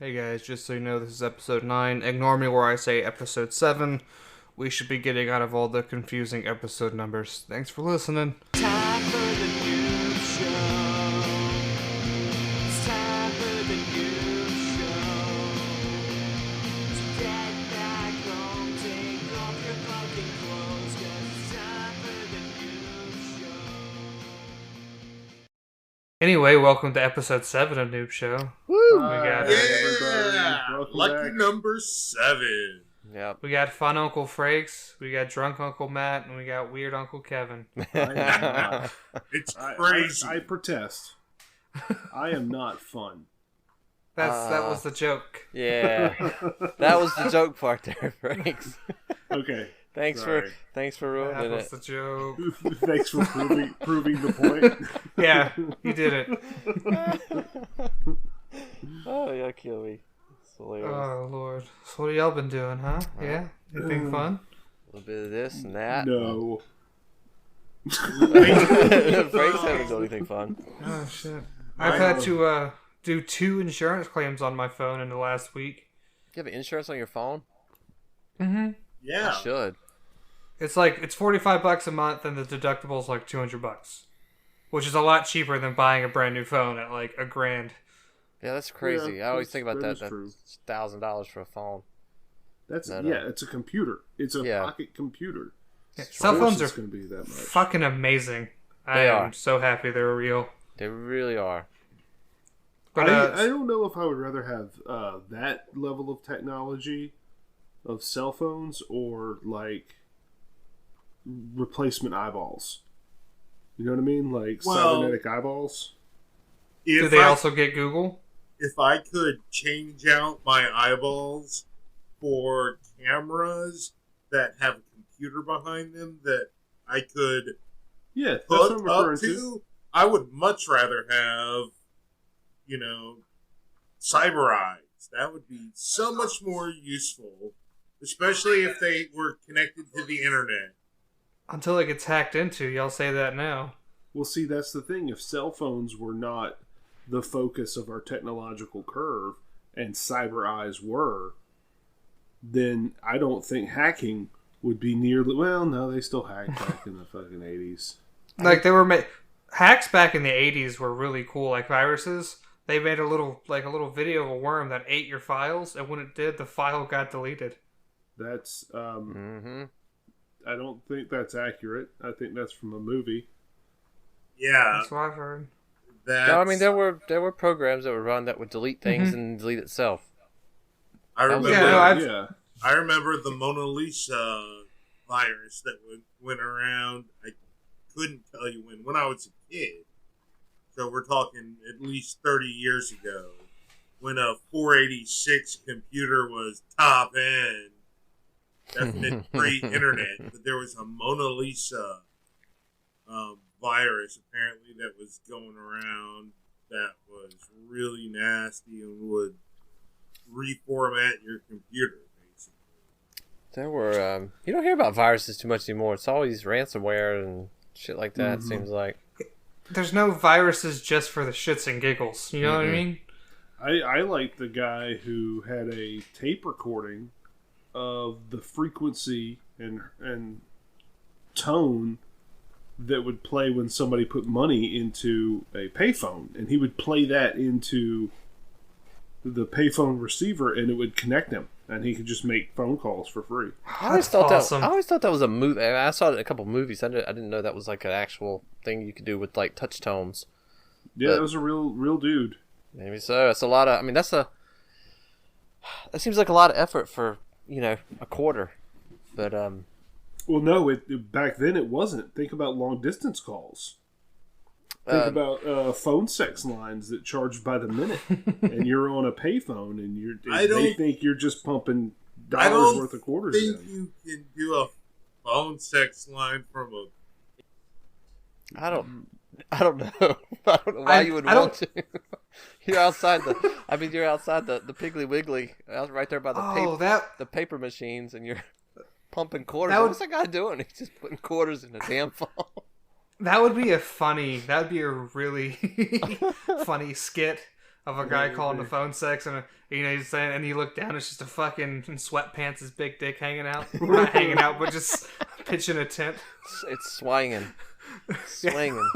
Hey guys, just so you know, this is episode 9. Ignore me where I say episode 7. We should be getting out of all the confusing episode numbers. Thanks for listening. Time for the new show. It's time for the new show. So get back home, take off your fucking clothes, 'cause it's time for the new show. Anyway, welcome to episode 7 of Noob Show. Woo! We got Lucky number 7. Yep. we got fun Uncle Frakes, we got drunk Uncle Matt, and we got weird Uncle Kevin. It's crazy. I protest. I am not fun. That was the joke. Yeah. That was the joke part there, Frakes. Okay. Thanks Sorry. for That ruining was it. the joke. Thanks for proving the point. Yeah, you did it. Oh, you'll kill me. It's hilarious. Oh, Lord. So what have y'all been doing, huh? Yeah? Anything fun? A little bit of this and that. No. Frakes haven't done anything fun. Oh, shit. I've had to do 2 insurance claims on my phone in the last week. You have insurance on your phone? Mm-hmm. Yeah. You should. It's $45 a month, and the deductible's like $200, which is a lot cheaper than buying a brand new phone at like $1,000. Yeah, that's crazy. Yeah, I always think about that. is true. That's $1,000 for a phone. That's No. it's a computer. It's a Yeah. pocket computer. Yeah, Of cell course phones are it's going to be that much. fucking amazing. I They am are. so happy they're real. They really are. But I don't know if I would rather have that level of technology of cell phones or like replacement eyeballs. You know what I mean? Like cybernetic eyeballs. do If they I, also get Google? if I could change out my eyeballs for cameras that have a computer behind them that I could Yeah, that's what I'm hook up referring to. to, I would much rather have, cyber eyes. That would be so much more useful, especially if they were connected to the internet. Until it gets hacked into, y'all say that now. Well, see, that's the thing. If cell phones were not the focus of our technological curve and cyber eyes were, then I don't think hacking would be nearly... Well, no, they still hacked back in the fucking 80s. Like they were hacks back in the 80s were really cool, like viruses. They made a little video of a worm that ate your files, and when it did, the file got deleted. That's... Mm-hmm. I don't think that's accurate. I think that's from a movie. Yeah, That's what I've heard. that's, No, I mean there were programs that would run that would delete things and delete itself. I remember. Yeah, I remember the Mona Lisa virus that went around. I couldn't tell you when I was a kid. So we're talking at least 30 years ago, when a 486 computer was top end, definite pre-internet. But there was a Mona Lisa virus apparently that was going around that was really nasty and would reformat your computer. There were you don't hear about viruses too much anymore. It's always ransomware and shit like that. It seems like. There's no viruses just for the shits and giggles. You know what I mean? I like the guy who had a tape recording of the frequency and tone that would play when somebody put money into a payphone, and he would play that into the payphone receiver, and it would connect him, and he could just make phone calls for free. I always That's thought awesome. that. I always thought that was a movie. I saw it in a couple movies. I didn't know that was like an actual thing you could do with like touch tones. Yeah, But- that was a real dude. Maybe so. That's a lot of. I mean, that seems like a lot of effort for a quarter. But Well, no, it back then it wasn't. Think about long distance calls. Think about phone sex lines that charge by the minute, and you're on a payphone, and they think you're just pumping I dollars don't worth of quarters think in. you can do a phone sex line from a... I don't know. I don't know why you would want to. You're outside the. I mean, you're outside the Piggly Wiggly, right there by the the paper machines, and you're pumping quarters. What's that guy doing? He's just putting quarters in a damn phone. That would be a really funny skit of a guy calling the phone sex, and he's saying, and you look down, it's just a fucking in sweatpants, his big dick hanging out. Not hanging out, but just pitching a tent. It's swinging. Swinging.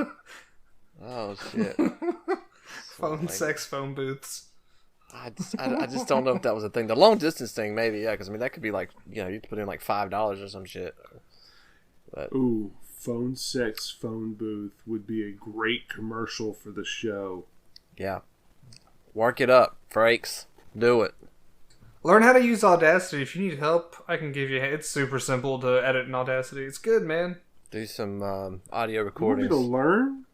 Oh, shit. Phone sex, phone booths. I just don't know if that was a thing. The long distance thing, maybe, yeah, because, I mean, that could be like, you put in like $5 or some shit. But, ooh, phone sex, phone booth would be a great commercial for the show. yeah. Work it up, Frakes. Do it. Learn how to use Audacity. If you need help, I can give you. It's super simple to edit in Audacity. It's good, man. Do some audio You want recordings. me to learn?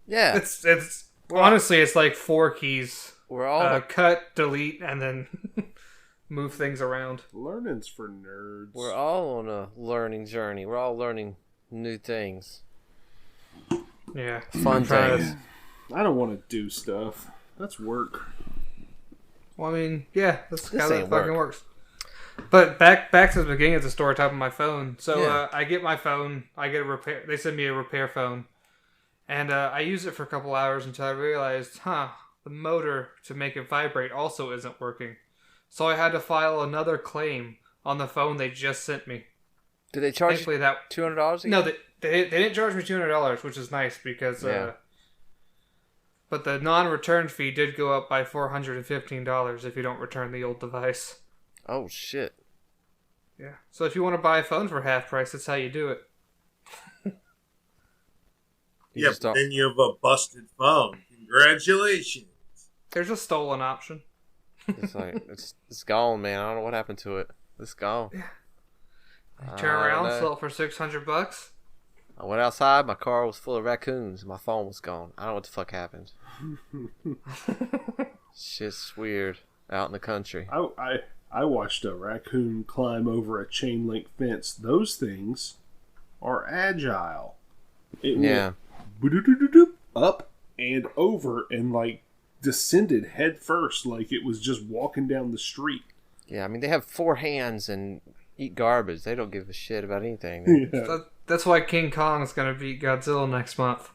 Yeah. It's honestly, it's like 4 keys. We're all cut, delete, and then move things around. Learning's for nerds. we're all on a learning journey. We're all learning new things. Yeah, Fun things. I don't want to do stuff. That's work. Well, I mean, yeah, that's This how that ain't fucking work. works. But back to the beginning of the story, top of my phone. So Yeah. I get my phone. I get a repair. They send me a repair phone, and I use it for a couple hours until I realized, the motor to make it vibrate also isn't working. So I had to file another claim on the phone they just sent me. Did they charge Thankfully, you that $200 again? no, they didn't charge me $200, which is nice because. Yeah. But the non-return fee did go up by $415 if you don't return the old device. Oh, shit. Yeah. So if you want to buy a phone for half price, that's how you do it. You Yeah, just but don't- then you have a busted phone. Congratulations. There's a stolen option. It's like, it's gone, man. I don't know what happened to it. It's gone. Turn around, sell it for $600. I went outside, my car was full of raccoons, and my phone was gone. I don't know what the fuck happened. Shit's weird out in the country. I watched a raccoon climb over a chain link fence. Those things are agile. It Yeah. went up and over and like descended head first like it was just walking down the street. Yeah, I mean, they have 4 hands and eat garbage. They don't give a shit about anything. Yeah. That's why King Kong's going to beat Godzilla next month.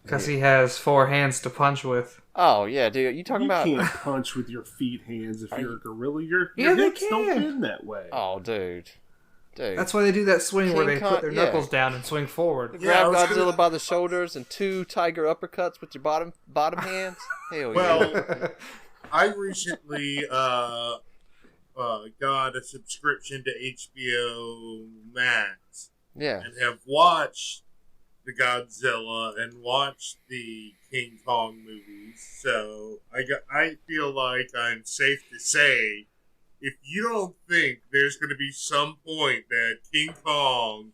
Because he has 4 hands to punch with. Oh, yeah, dude. You talking You about... can't punch with your feet hands if you're a gorilla. Your Yeah, they hips don't can. bend that way. Oh, dude. Dude. That's why they do that swing where they King put their Kong- yeah. knuckles down and swing forward. Yeah, I Grab was Godzilla gonna- by the shoulders and 2 tiger uppercuts with your bottom hands. Hell yeah. Well, I recently got a subscription to HBO Max Yeah. and have watched the Godzilla and watched the King Kong movies. So I feel like I'm safe to say, if you don't think there's going to be some point that King Kong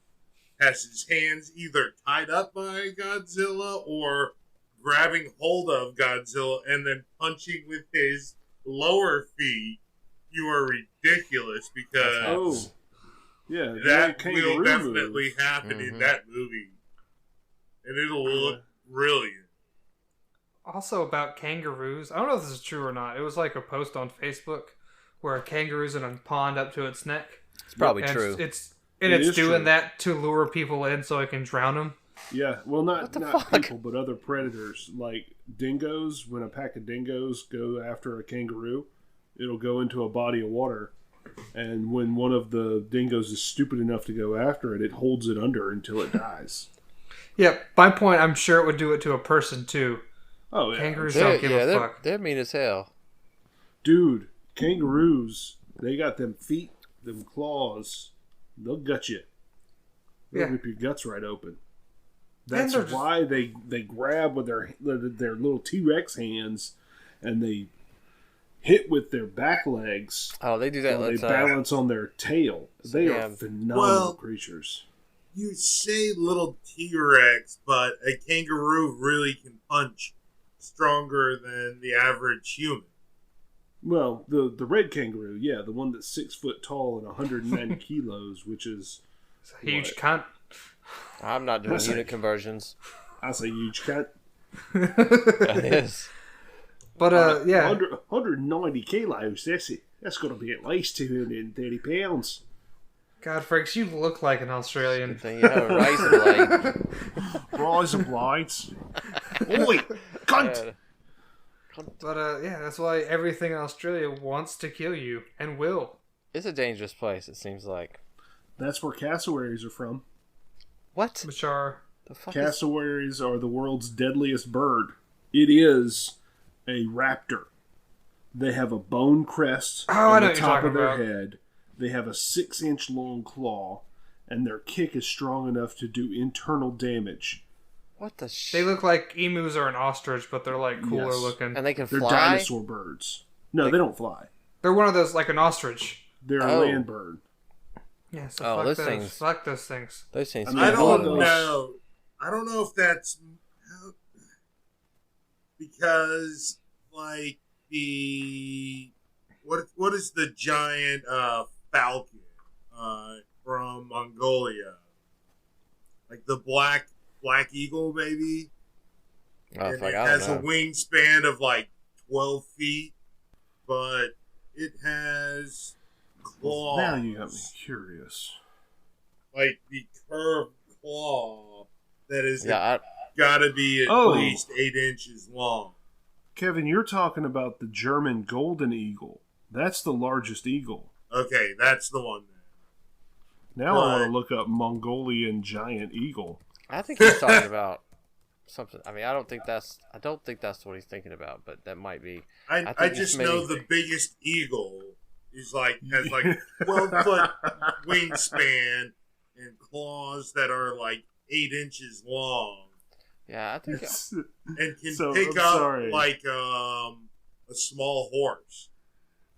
has his hands either tied up by Godzilla or grabbing hold of Godzilla and then punching with his lower feet, you are ridiculous, because Oh, yeah, that kangaroo will definitely move. happen in Mhm. that movie. And it'll look brilliant. Also about kangaroos. I don't know if this is true or not. It was like a post on Facebook where a kangaroo's in a pond up to its neck. It's probably And true. It's It it's is doing true. that to lure people in so it can drown them. Yeah, well, not the not fuck? people, but other predators like dingoes. When a pack of dingoes go after a kangaroo, it'll go into a body of water, and when one of the dingoes is stupid enough to go after it, it holds it under until it dies. Yeah, my point, I'm sure it would do it to a person too. Oh yeah, Kangaroos They're, don't give a fuck. they're mean as hell. dude, kangaroos, they got them feet, them claws. They'll gut you. They'll Yeah. rip your guts right open. And That's they're just- why they grab with their little T-Rex hands, and they hit with their back legs. Oh, they do that. While they Let's, balance on their tail. They Yeah. are phenomenal Well- creatures. You say little T-Rex, but a kangaroo really can punch stronger than the average human. Well, the red kangaroo, yeah, the one that's 6 foot tall and 190 kilos, which is, It's a huge What? cunt. I'm not doing That's unit like- conversions. that's a huge cat. That is. But yeah, 190 kilos. That's going to be at least 230 pounds. God, Frakes, you look like an Australian. Thing, you have a razor blade. Rise of lights. Oi, cunt! But yeah, that's why everything in Australia wants to kill you and will. It's a dangerous place, it seems like. That's where cassowaries are from. What? Which are... The fuck Cassowaries are the world's deadliest bird. It is a raptor. They have a bone crest on the top of their head. They have a 6-inch long claw, and their kick is strong enough to do internal damage. What the shit? They look like emus or an ostrich, but they're like cooler looking. And they can fly? They're dinosaur birds. No, they don't fly. They're one of those, like an ostrich. They're a land bird. Yeah, so fuck those things. Fuck those things. Those things. I don't know. I don't know if that's because like what is the giant falcon from Mongolia? Like the black eagle, maybe. Oh, and it has a wingspan of like 12 feet, but it has claws. Now you got me curious. Like the curved claw that is got to be at least 8 inches long. Kevin, you're talking about the German golden eagle. That's the largest eagle. Okay, that's the one then. Now I want to look up Mongolian giant eagle. I think he's talking about something. I mean, I don't think that's what he's thinking about, but that might be. I just know the biggest eagle is has 12-foot wingspan and claws that are like 8 inches long. Yeah, I think and can pick up like a small horse.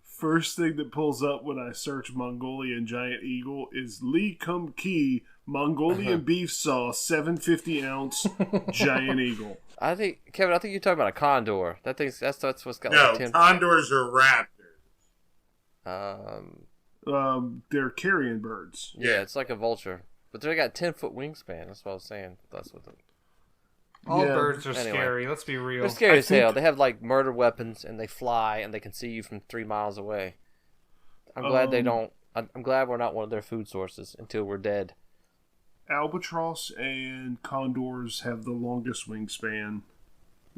First thing that pulls up when I search Mongolian giant eagle is Lee Kum Ki Mongolian beef sauce 750 ounce giant eagle. I think Kevin, you're talking about a condor. That's what's got no like 10. Condors are raptors. They're carrion birds. Yeah, it's like a vulture, but they got 10-foot wingspan. That's what I was saying. That's what. All birds are scary. Let's be real. They're scary as hell. They have like murder weapons, and they fly, and they can see you from 3 miles away. I'm glad they don't. I'm glad we're not one of their food sources until we're dead. Albatross and condors have the longest wingspan.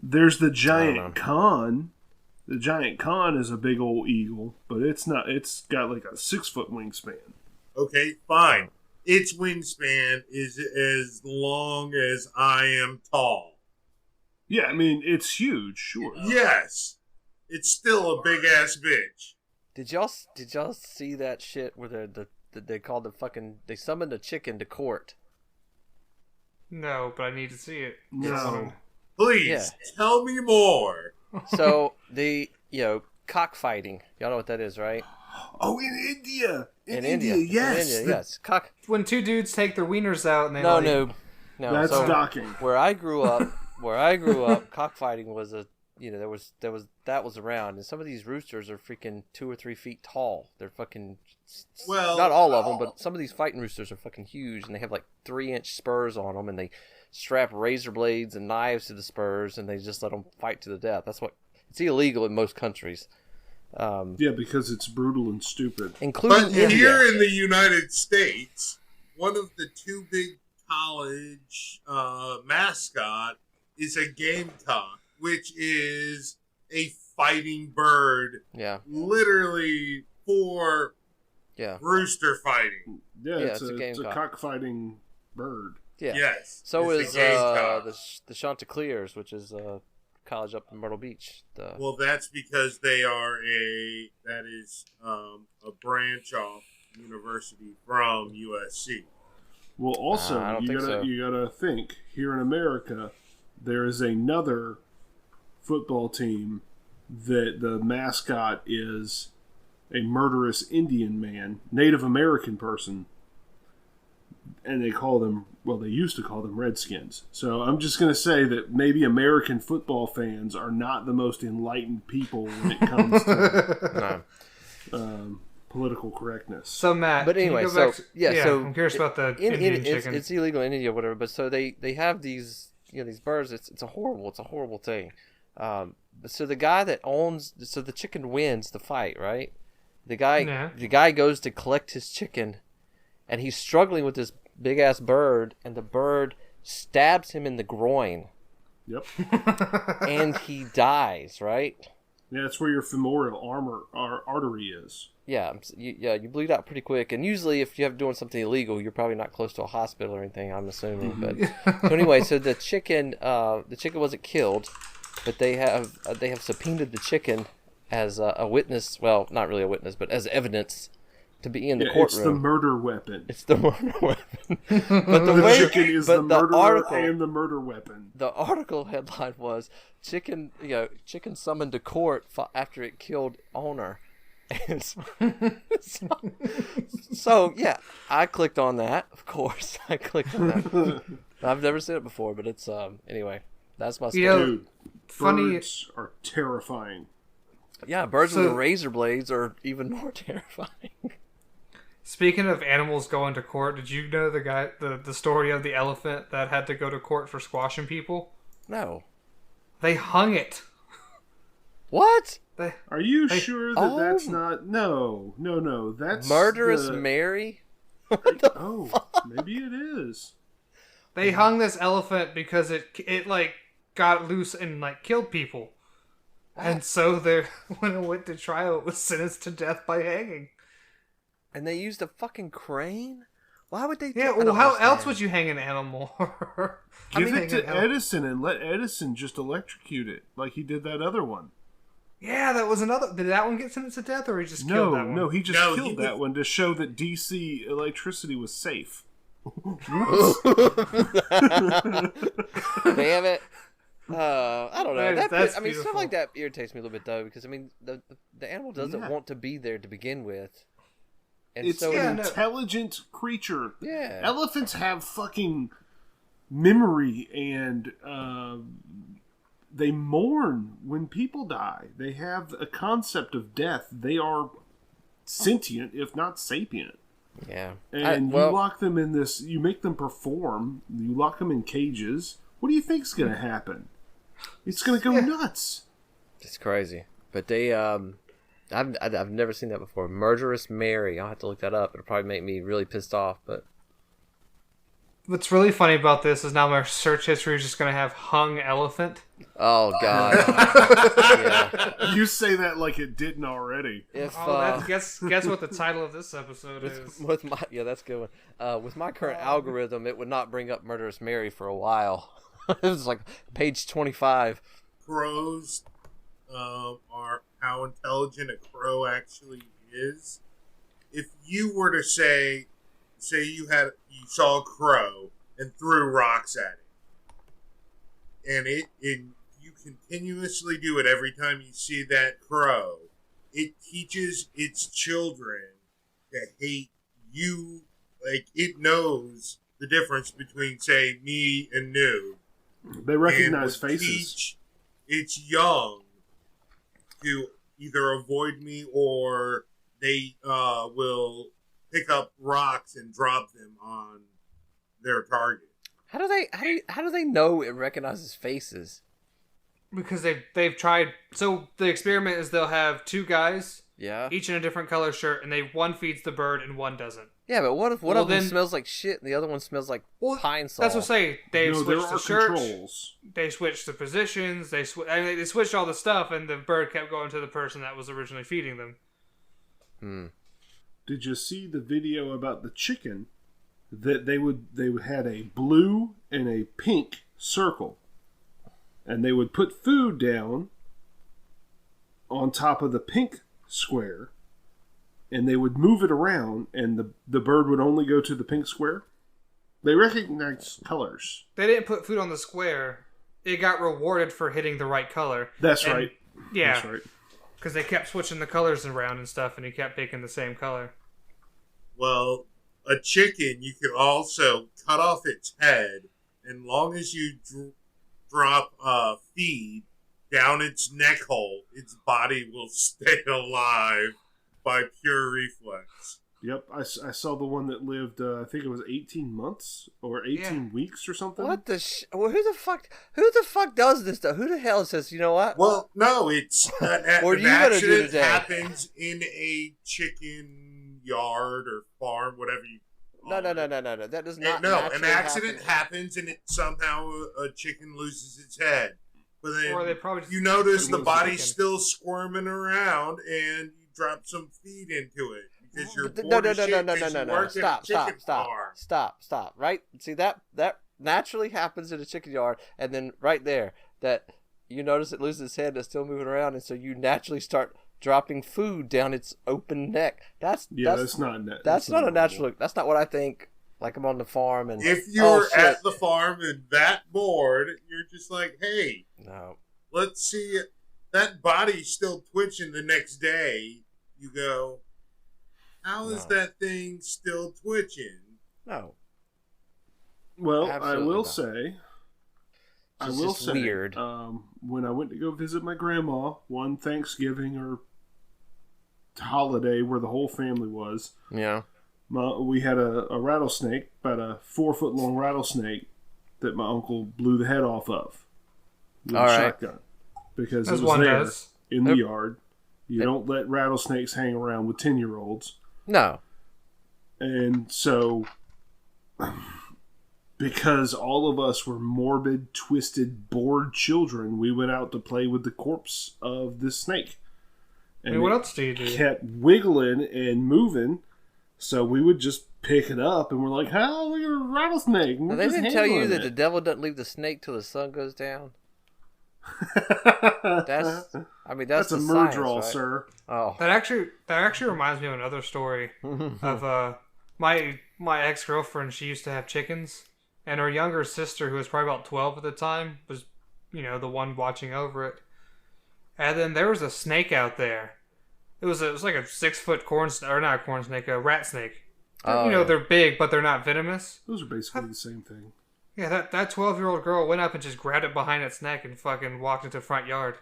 There's the giant con. The giant con is a big old eagle, but it's not. It's got like a 6-foot wingspan. Okay, fine. Its wingspan is as long as I am tall. Yeah, I mean, it's huge, sure. Yes. It's still a big-ass bitch. Did y'all see that shit where they called they summoned a chicken to court? No, but I need to see it. No. Please, tell me more. So, cockfighting. Y'all know what that is, right? Oh, in India. In India, yes. When two dudes take their wieners out and they No. That's docking. Where I grew up, cockfighting was that was around, and some of these roosters are freaking 2 or 3 feet tall. They're fucking not all of them, but some of these fighting roosters are fucking huge, and they have like 3-inch spurs on them, and they strap razor blades and knives to the spurs, and they just let them fight to the death. It's illegal in most countries. Yeah, because it's brutal and stupid. Including but here in the United States, one of the 2 big college mascot is a gamecock, which is a fighting bird. Yeah. Literally for rooster fighting. Yeah, it's a cockfighting bird. Yeah. Yes. So is the Chanticleers, which is college up in Myrtle Beach. Well, that's because that is a branch off university from USC. Well, also you gotta think here in America, there is another football team that the mascot is a murderous Indian man, Native American person, and they used to call them Redskins. So I'm just going to say that maybe American football fans are not the most enlightened people when it comes to political correctness. So Matt, but anyway, so I'm curious about the Indian chicken. It's illegal in India, or whatever. But so they have these these birds. It's a horrible thing. So the guy that owns the chicken wins the fight, right? The guy goes to collect his chicken, and he's struggling with this big ass bird, and the bird stabs him in the groin, Yep. And he dies, right? Yeah, that's where your femoral artery is. Yeah, you bleed out pretty quick. And usually, if you're doing something illegal, you're probably not close to a hospital or anything. I'm assuming. But so anyway, so the chicken wasn't killed, but they have subpoenaed the chicken as a witness. Well, not really a witness, but as evidence to be in the courtroom. It's the murder weapon. It's the murder weapon. But the chicken is the murderer article, and the murder weapon. The article headline was chicken summoned to court after it killed owner. And so yeah, I clicked on that. Of course, I clicked on that. I've never seen it before, but it's anyway. That's my story. Dude, birds are terrifying. Yeah, birds with razor blades are even more terrifying. Speaking of animals going to court, did you know the story of the elephant that had to go to court for squashing people? No. They hung it. What? Are you sure that that's not... No, that's... Murderous Mary? Maybe it is. They hung this elephant because it like got loose and like killed people. And so when it went to trial, it was sentenced to death by hanging. And they used a fucking crane? Why would they do Yeah, well, how else would you hang an animal? Give it to Edison and let Edison just electrocute it like he did that other one. Yeah, that was another... Did that one get sentenced to death, or he just killed that one? No, he just killed that one to show that DC electricity was safe. Damn it. I don't know. Stuff like that irritates me a little bit, though, because, I mean, the animal doesn't want to be there to begin with. And it's so an intelligent creature. Yeah. Elephants have fucking memory, and they mourn when people die. They have a concept of death. They are sentient, if not sapient. Yeah. And you lock them in this, you make them perform, you lock them in cages. What do you think's going to happen? It's going to go nuts. It's crazy. But they, I've never seen that before. Murderous Mary. I'll have to look that up. It'll probably make me really pissed off, but... What's really funny about this is now my search history is just going to have hung elephant. Oh, God. Yeah. You say that like it didn't already. Guess what the title of this episode is. That's a good one. With my current algorithm, it would not bring up Murderous Mary for a while. It was like page 25. Crows are how intelligent a crow actually is. If you were to say you saw a crow and threw rocks at it, and you continuously do it every time you see that crow, it teaches its children to hate you. Like, it knows the difference between, say, me and Noob. They recognize faces. Teach its young to either avoid me or they will pick up rocks and drop them on their target. How do they know it recognizes faces? Because they've tried. So the experiment is they'll have two guys, each in a different color shirt, and one feeds the bird and one doesn't. Yeah, but what if one of them smells like shit and the other one smells like pine saw? That's what I say. They've switched the shirts. Controls. They switched the positions. They switched all the stuff, and the bird kept going to the person that was originally feeding them. Did you see the video about the chicken? That they had a blue and a pink circle, and they would put food down on top of the pink square, and they would move it around, and the bird would only go to the pink square. They recognize colors. They didn't put food on the square. It got rewarded for hitting the right color. That's right. Yeah. That's right. Because they kept switching the colors around and stuff, and he kept picking the same color. Well, a chicken, you can also cut off its head, and long as you drop feed down its neck hole, its body will stay alive by pure reflex. Yep, I saw the one that lived, I think it was 18 months or 18 weeks or something. What the well, who the fuck does this though? Who the hell says, you know what? Well, no, it's an accident happens in a chicken yard or farm, whatever you No. That does not. An accident happens and it somehow a chicken loses its head. But then or they probably you notice the body's still squirming around and you drop some feed into it because you're No. Stop. Right? See that naturally happens in a chicken yard, and then right there that you notice it loses its head and it's still moving around, and so you naturally start dropping food down its open neck. That's not a natural. That's not what I think. Like I'm on the farm, and if you're at the farm and that bored, you're just like, hey, no, let's see it. That body's still twitching the next day. You go, how is that thing still twitching? No. Well, Absolutely I will not. say, weird. When I went to go visit my grandma one Thanksgiving or holiday where the whole family was, Yeah. we had a rattlesnake, about a 4-foot long rattlesnake that my uncle blew the head off of with a shotgun because As it was one there does. in the yard. You don't let rattlesnakes hang around with 10-year-olds. No. And so, because all of us were morbid, twisted, bored children, we went out to play with the corpse of this snake. And what else do you do? Kept wiggling and moving, so we would just pick it up, and we're like, "Oh, look at a rattlesnake!" Well, they didn't tell you that the devil doesn't leave the snake till the sun goes down. That's a the murder science, draw, right? sir. Oh, That actually reminds me of another story of my ex-girlfriend. She used to have chickens, and her younger sister, who was probably about 12 at the time, was the one watching over it. And then there was a snake out there. It was like a 6-foot a rat snake. They're big, but they're not venomous. Those are basically the same thing. Yeah, that 12-year-old girl went up and just grabbed it behind its neck and fucking walked into the front yard.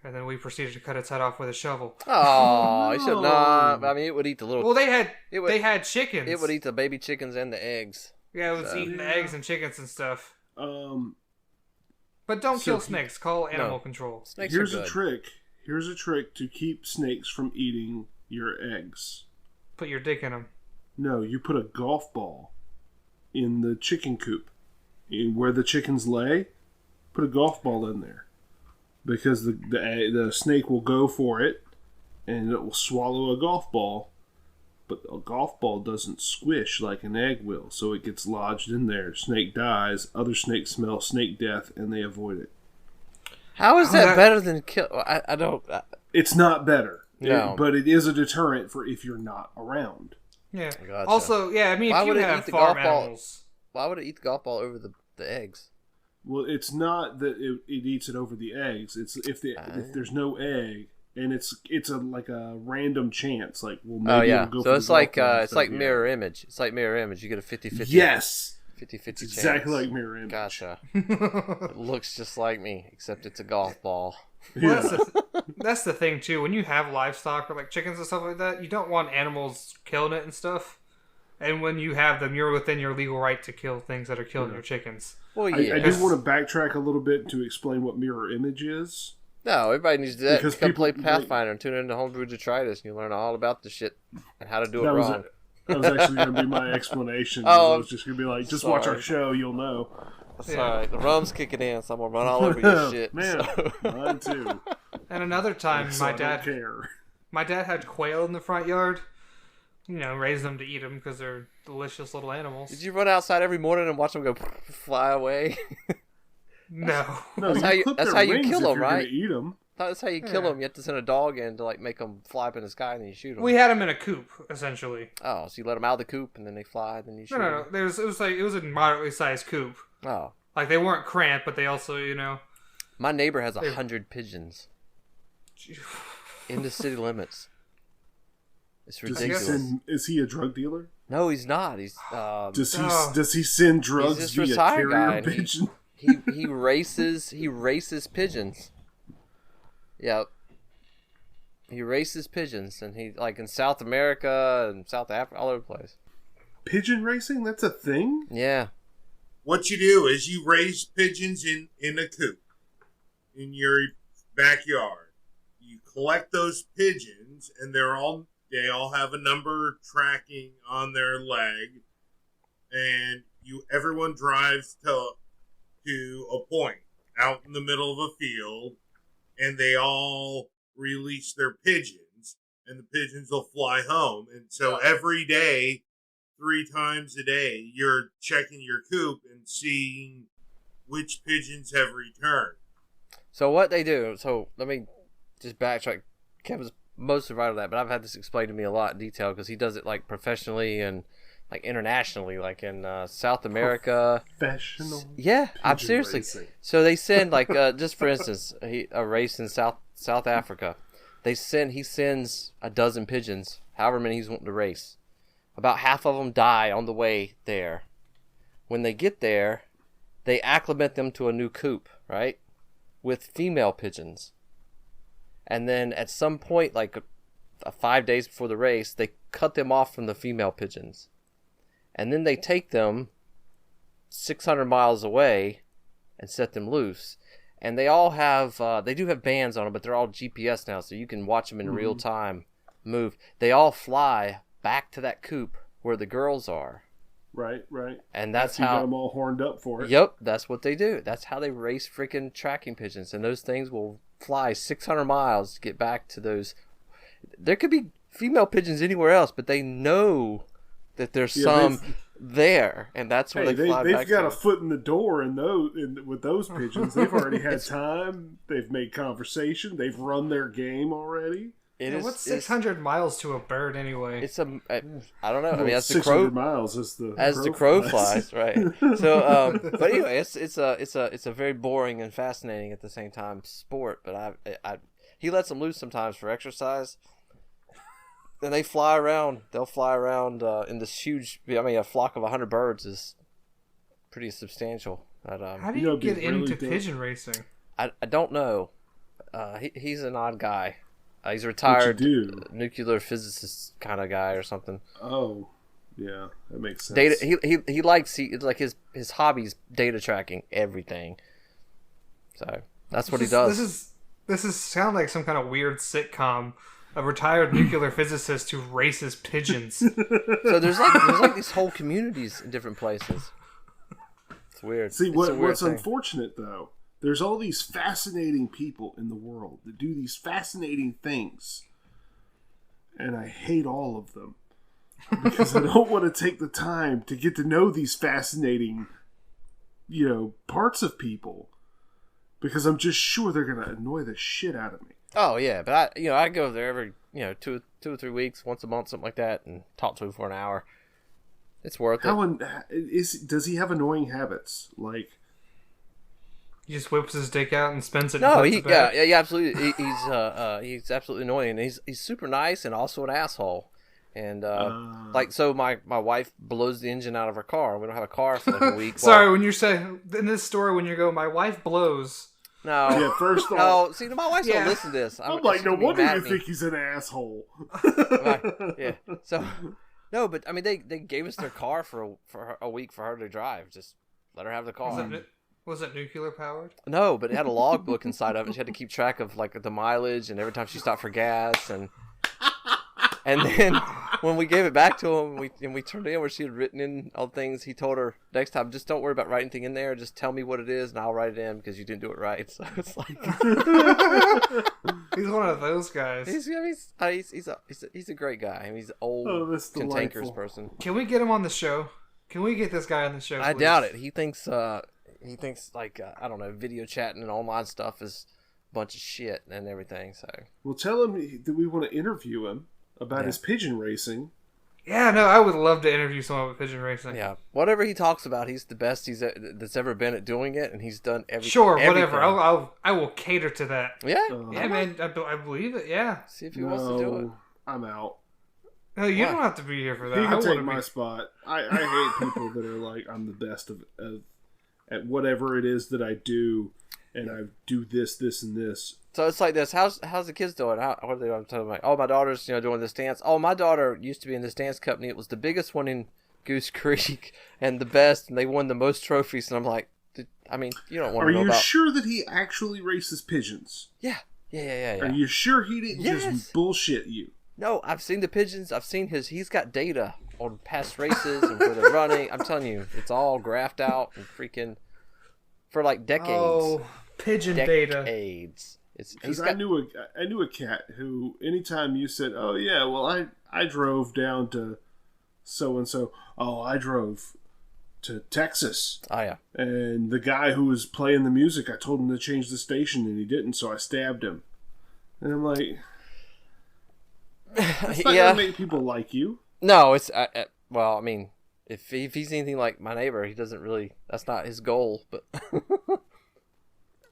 And then we proceeded to cut its head off with a shovel. Oh, you should not. I mean, it would eat the little. Well, they had chickens. It would eat the baby chickens and the eggs. Yeah, it was eating the eggs and chickens and stuff. But don't So kill snakes. Call animal control. Snakes Here's are a good. trick. Here's a trick to keep snakes from eating your eggs. Put your dick in them. No, you put a golf ball in the chicken coop. Where the chickens lay, put a golf ball in there. Because the snake will go for it, and it will swallow a golf ball. But a golf ball doesn't squish like an egg will, so it gets lodged in there. Snake dies, other snakes smell snake death, and they avoid it. How is that better than kill? I don't. It's not better. No. But it is a deterrent for if you're not around. Yeah. Gotcha. Also, yeah, I mean, Why if would you it have eat the farm golf ball? animals... Why would it eat the golf ball over the eggs? Well, it's not that it eats it over the eggs. It's if there's no egg, and it's like a random chance. Like, well, maybe it'll go So for it's the like golf ball it's like instead of mirror image. It's like mirror image. You get a 50-50. Yes. 50-50 It's chance. exactly like mirror image. Gotcha. It looks just like me, except it's a golf ball. Well, that's the thing, too. When you have livestock or like chickens and stuff like that, you don't want animals killing it and stuff. And when you have them, you're within your legal right to kill things that are killing your chickens. Well, yeah. I do want to backtrack a little bit to explain what mirror image is. No, everybody needs to do that. Because Come people- play Pathfinder and tune into Homebrew Detritus, and you learn all about the shit and how to do it wrong. That was actually going to be my explanation. Oh, I was just going to be like, just watch our sorry. show, you'll know. That's all right. The rum's kicking in, so I'm gonna run all over your shit. Man, so. mine too. And another time, So I don't care. my dad had quail in the front yard. Raised them to eat them because they're delicious little animals. Did you run outside every morning and watch them go fly away? No. No, That's how you- clip that's their how you wings kill if them, you're gonna right? Eat them. That's how you kill them. You have to send a dog in to like make them fly up in the sky, and then you shoot them. We had them in a coop, essentially. Oh, so you let them out of the coop, and then they fly, then you shoot No. them. It was a moderately sized coop. Oh, Like, they weren't cramped, but they also, my neighbor has 100 pigeons in the city limits. It's ridiculous. Is he a drug dealer? No, he's not. He's Does he send drugs this via retired carrier guy, and pigeon? he races pigeons. Yep. He races pigeons, and he like in South America and South Africa, all over the place. Pigeon racing? That's a thing? Yeah. What you do is you raise pigeons in a coop in your backyard. You collect those pigeons, and they're all they all have a number tracking on their leg, and everyone drives to a point out in the middle of a field, and they all release their pigeons, and the pigeons will fly home. And so every day, 3 times a day, you're checking your coop and seeing which pigeons have returned. So what they do, so let me just backtrack. Kevin's mostly right on that, but I've had this explained to me a lot in detail because he does it like professionally and like internationally, like in South America. Professional. Yeah, I'm seriously. Racing. So they send like just for instance, a race in South Africa. He sends a dozen pigeons, however many he's wanting to race. About half of them die on the way there. When they get there, they acclimate them to a new coop, right? With female pigeons. And then at some point, like 5 days before the race, they cut them off from the female pigeons. And then they take them 600 miles away and set them loose. And they all have, they do have bands on them, but they're all GPS now, so you can watch them in real time move. They all fly back to that coop where the girls are. Right. And that's you how got them all horned up for it. Yep, that's what they do. That's how they race freaking tracking pigeons, and those things will fly 600 miles to get back to those. There could be female pigeons anywhere else, but they know that there's some there, and that's where they fly back. They've got a foot in the door with those pigeons. They've already had time. They've made conversation. They've run their game already. What's 600 miles to a bird anyway? I don't know. I mean, as the 600 crow miles as the crow flies, right? So, but anyway, it's a very boring and fascinating at the same time sport. But he lets them loose sometimes for exercise, and they fly around. They'll fly around in this huge. I mean, a flock of 100 birds is pretty substantial. But, how do you get into pigeon racing? I don't know. He's an odd guy. He's a retired nuclear physicist kind of guy or something. Oh, yeah, that makes sense. Data. He likes his hobby's data tracking everything. So that's what he does. This is sound like some kind of weird sitcom. A retired nuclear physicist who races pigeons. So there's like these whole communities in different places. It's weird. See, what's unfortunate though. There's all these fascinating people in the world that do these fascinating things. And I hate all of them. Because I don't want to take the time to get to know these fascinating, parts of people. Because I'm just sure they're going to annoy the shit out of me. Oh, yeah. But I go there every, 2 or 3 weeks, once a month, something like that, and talk to him for an hour. It's worth it. Does he have annoying habits? Like... He just whips his dick out and spends it. No, yeah, absolutely. He's absolutely annoying. He's super nice and also an asshole. And so my wife blows the engine out of her car. We don't have a car for like a week. Sorry, when you're saying in this story, when you go, my wife blows. No, yeah. First off, no. See, my wife don't listen to this. I'm like, no wonder you think he's an asshole. Right. Yeah. So no, but I mean, they gave us their car for a week for her to drive. Just let her have the car. Was it nuclear powered? No, but it had a logbook inside of it. She had to keep track of like the mileage and every time she stopped for gas and then when we gave it back to him we turned it in where she had written in all things, he told her next time just don't worry about writing anything in there, just tell me what it is and I'll write it in because you didn't do it right. So it's like he's one of those guys. He's a great guy. I mean, he's an old cantankerous person. Can we get him on the show? Can we get this guy on the show? I doubt it. He thinks like I don't know, video chatting and online stuff is a bunch of shit and everything. So well, tell him that we want to interview him about his pigeon racing. Yeah, no, I would love to interview someone with pigeon racing. Yeah, whatever he talks about, he's the best that's ever been at doing it, and he's done everything. Sure, whatever. I will cater to that. Yeah, yeah, man, I believe it. Yeah. See if he wants to do it. I'm out. No, you don't have to be here for that. He can take my spot. I hate people that are like, I'm the best at whatever it is that I do, and I do this, and this. So it's like this. How's the kids doing? What are they doing? I'm telling them, like, oh, my daughter's doing this dance. Oh, my daughter used to be in this dance company. It was the biggest one in Goose Creek and the best, and they won the most trophies. And I'm like, I mean, you don't want to know about. Are you sure that he actually races pigeons? Yeah. Are you sure he didn't just bullshit you? No, I've seen the pigeons. I've seen he's got data on past races and where they're running. I'm telling you, it's all graphed out and freaking for like decades. Oh, pigeon data. Because I knew a cat who, anytime you said, "Oh yeah, well I drove down to so and so," "Oh, I drove to Texas." Oh yeah. And the guy who was playing the music, I told him to change the station, and he didn't, so I stabbed him. And I'm like, that's not gonna make people like you. No, it's well, I mean, if he's anything like my neighbor, he doesn't really. That's not his goal, but.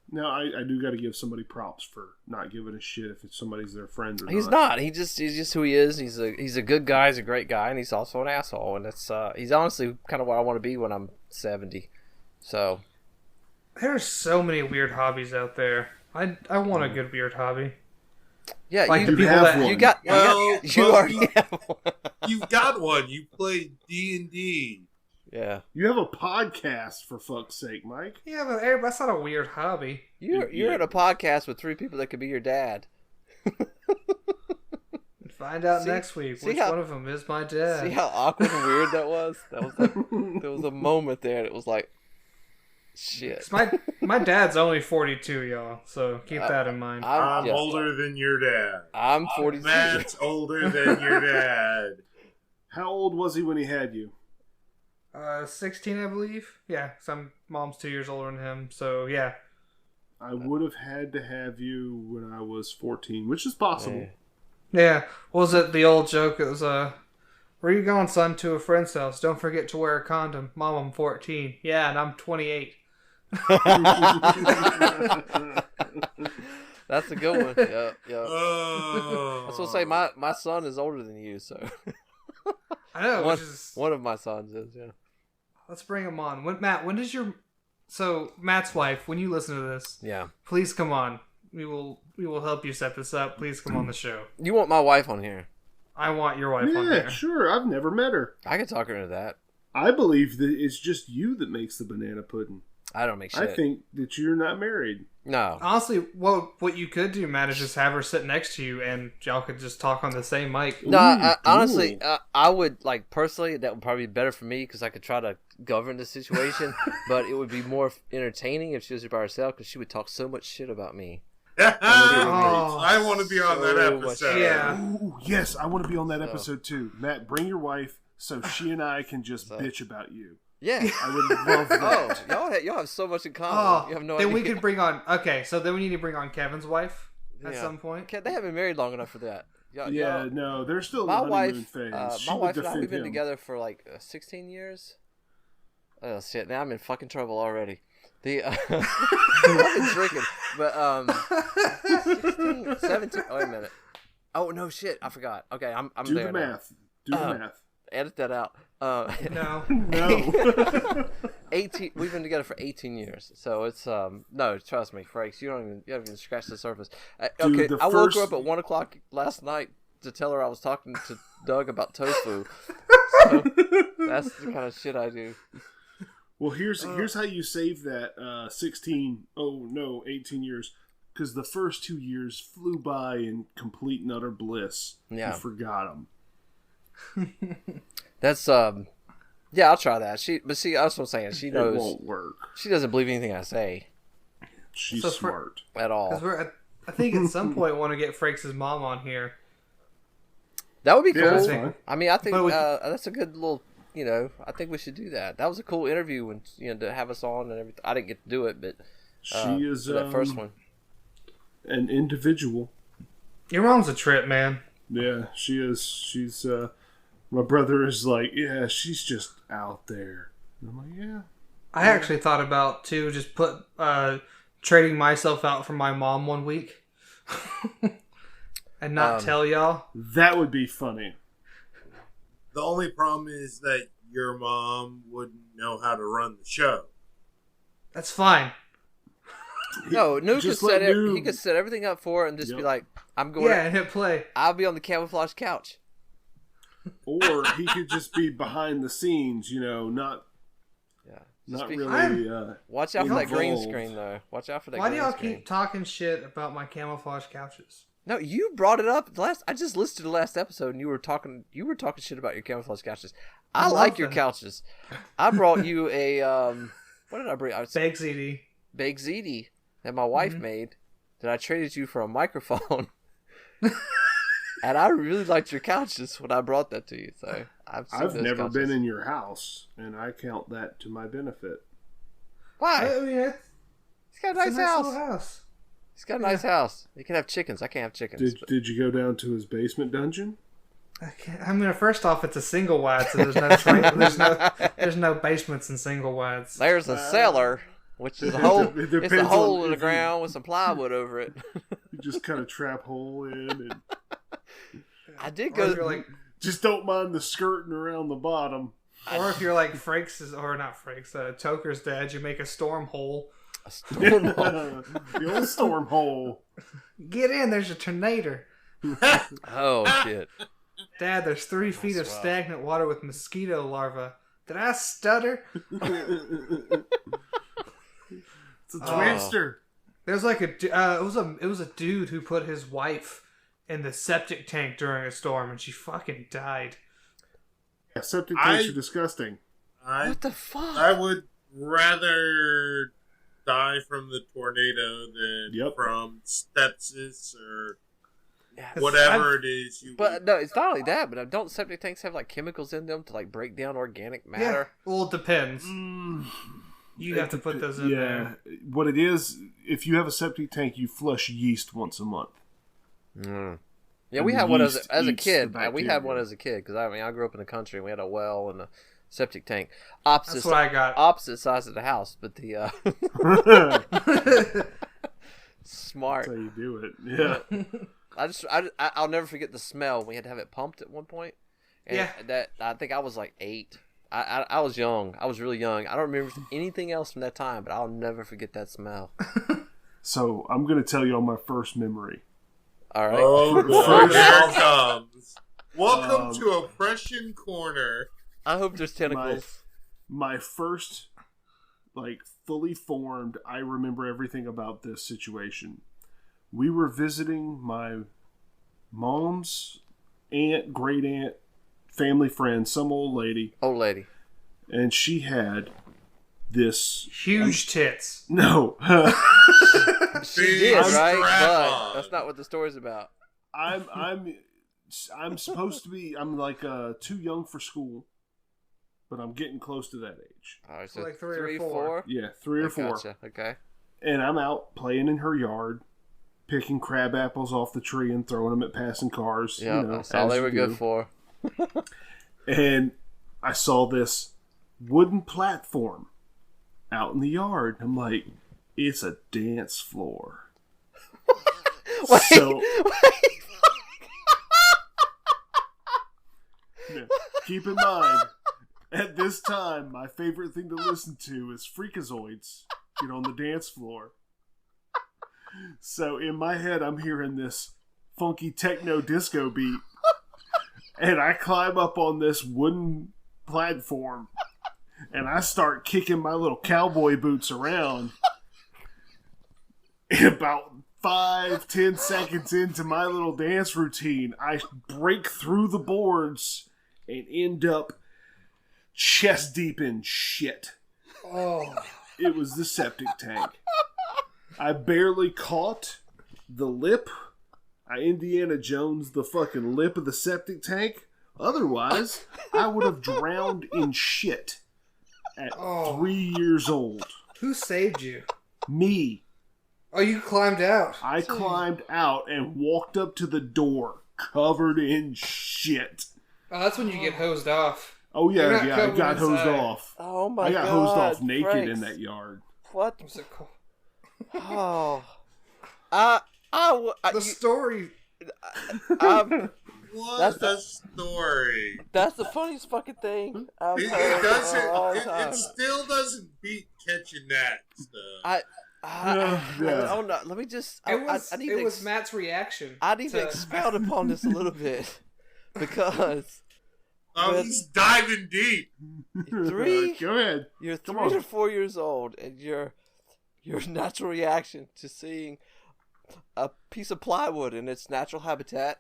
Now, I do got to give somebody props for not giving a shit if it's somebody's their friend or not. He's not. He's just who he is. He's a good guy. He's a great guy, and he's also an asshole. And it's he's honestly kind of what I want to be when I'm 70. So there's so many weird hobbies out there. I want a good weird hobby. Yeah, like you have one. You already have one. You've got one. You play D&D. Yeah. You have a podcast, for fuck's sake, Mike. Yeah, but that's not a weird hobby. You're in a podcast with 3 people that could be your dad. Find out next week which one of them is my dad. See how awkward and weird that was? That was like, there was a moment there, and it was like, shit. My dad's only 42, y'all, so keep that in mind. I'm older than your dad. I'm 42. Matt's older than your dad. How old was he when he had you? 16, I believe. Yeah, some mom's 2 years older than him, so yeah. I would have had to have you when I was 14, which is possible. Yeah. What was it the old joke? It was, where you going, son? To a friend's house. Don't forget to wear a condom. Mom, I'm 14. Yeah, and I'm 28. That's a good one. Yeah. Oh. I was gonna say my son is older than you, so. I know. One of my sons is, yeah. Let's bring him on. When does your... So, Matt's wife, when you listen to this, please come on. We will help you set this up. Please come on the show. You want my wife on here? I want your wife on here. Yeah, sure. I've never met her. I could talk her into that. I believe that it's just you that makes the banana pudding. I don't make shit. I think that you're not married. No. Honestly, what you could do, Matt, is just have her sit next to you and y'all could just talk on the same mic. No, honestly, I would, like, personally, that would probably be better for me because I could try to govern the situation, but it would be more entertaining if she was by herself because she would talk so much shit about me. I want to be on that episode. Yeah. Ooh, yes, I want to be on that episode too. Matt, bring your wife so she and I can just bitch about you. Yeah. I would love that. Oh, y'all have so much in common. You have no then idea. we could bring on... Okay, so then we need to bring on Kevin's wife at some point. They haven't been married long enough for that. No, they're still in my the wife, honeymoon phase. my wife and I, we've been together for like 16 years. Oh, shit. Now I'm in fucking trouble already. I've been drinking, but 16, 17. Oh, wait a minute. Oh no, shit! I forgot. Okay, I'm Do there the now. math. Do the math. Edit that out. No. 18. We've been together for 18 years, so it's no. Trust me, Frakes. You haven't even scratched the surface. Okay, I woke her up at 1:00 last night to tell her I was talking to Doug about tofu. So that's the kind of shit I do. Well, here's how you save that 18 years. Because the first 2 years flew by in complete and utter bliss. Yeah. You forgot them. That's, yeah, I'll try that. But see, that's what I'm saying. She knows. It won't work. She doesn't believe anything I say. She's smart. At all. Because I think at some point we want to get Frakes' mom on here. That would be cool. Yeah, I mean, I think that's a good little... I think we should do that. That was a cool interview when to have us on and everything. I didn't get to do it, but she is that first one. An individual. Your mom's a trip, man. Yeah, she is. She's my brother is like, yeah, she's just out there. And I'm like, yeah. I actually thought about too, just trading myself out for my mom one week, and not tell y'all. That would be funny. The only problem is that your mom wouldn't know how to run the show. That's fine. No, Nuke he could set everything up for her and just be like, I'm going. Yeah, and hit play. I'll be on the camouflage couch. Or he could just be behind the scenes, not really. Watch out for that green screen, though. Watch out for that. Why do y'all screen. keep talking shit about my camouflage couches? No, you brought it up last. I just listened to the last episode, and you were talking shit about your camouflage couches. I like your couches. I brought you a what did I bring? Big ZD that my wife made that I traded you for a microphone. And I really liked your couches when I brought that to you. So I've never couches. been in your house, and I count that to my benefit. Why? I mean, He's got a nice house. He's got a nice house. He can have chickens. I can't have chickens. Did you go down to his basement dungeon? I mean, first off, it's a single wide, so there's no basements in single wides. There's a cellar, which is a hole. It's a hole in the ground with some plywood over it. You just kind of trap hole in, and I did go. Just don't mind the skirting around the bottom. Or if you're like Frakes, or not Frakes, Toker's dad, you make a storm hole. A storm hole. The old storm hole. Get in, there's a tornado. Oh, shit. Dad, there's 3 feet of stagnant water with mosquito larvae. Did I stutter? It's a twinster. There's like it was a dude who put his wife in the septic tank during a storm, and she fucking died. Yeah, septic tanks are disgusting. What the fuck? I would rather die from the tornado than from sepsis or whatever it is. No, it's not only that, but don't septic tanks have like chemicals in them to like break down organic matter? Yeah. Well, it depends. You have to put those in there. What it is, if you have a septic tank, you flush yeast once a month. Yeah, we had one as a kid. We had one as a kid because I grew up in the country and we had a well and a septic tank. That's what I got. Opposite sides of the house, but the smart. That's how you do it. Yeah. I'll never forget the smell. We had to have it pumped at one point. And I think I was like 8. I was young. I was really young. I don't remember anything else from that time, but I'll never forget that smell. So I'm going to tell you on my first memory. All right. Oh, boy, here it comes. Welcome to Oppression Corner. I hope there's tentacles. My first, fully formed, I remember everything about this situation. We were visiting my mom's aunt, great aunt, family friend, some old lady. And she had this huge tits. No. She did, right? But that's not what the story's about. I'm supposed to be, I'm too young for school, but I'm getting close to that age. All right, so like 3 or 4. Yeah, 3 or 4. Gotcha. Okay. And I'm out playing in her yard, picking crab apples off the tree and throwing them at passing cars. Yeah, that's all they were good for. And I saw this wooden platform out in the yard. I'm like, it's a dance floor. Wait. Keep in mind, at this time, my favorite thing to listen to is Freakazoids get on the dance floor. So in my head, I'm hearing this funky techno disco beat. And I climb up on this wooden platform. And I start kicking my little cowboy boots around. And about 5-10 seconds into my little dance routine, I break through the boards and end up chest deep in shit. Oh. It was the septic tank. I barely caught the lip. I Indiana Jones the fucking lip of the septic tank. Otherwise, I would have drowned in shit at 3 years old. Who saved you? Me. Oh, you climbed out. I climbed out and walked up to the door covered in shit. Oh, that's when you get hosed off. Oh, yeah, I got hosed off. Oh, my God. I got hosed off naked Frakes. in that yard. What? Was it cool? Oh. The story. What's the story? That's the funniest fucking thing I've It heard doesn't. in a long time. It still doesn't beat catching that stuff. I don't know. Let me just. It was Matt's reaction. I need to expound upon this a little bit because. He's diving deep. Go ahead. You're 3 or 4 years old, and your natural reaction to seeing a piece of plywood in its natural habitat.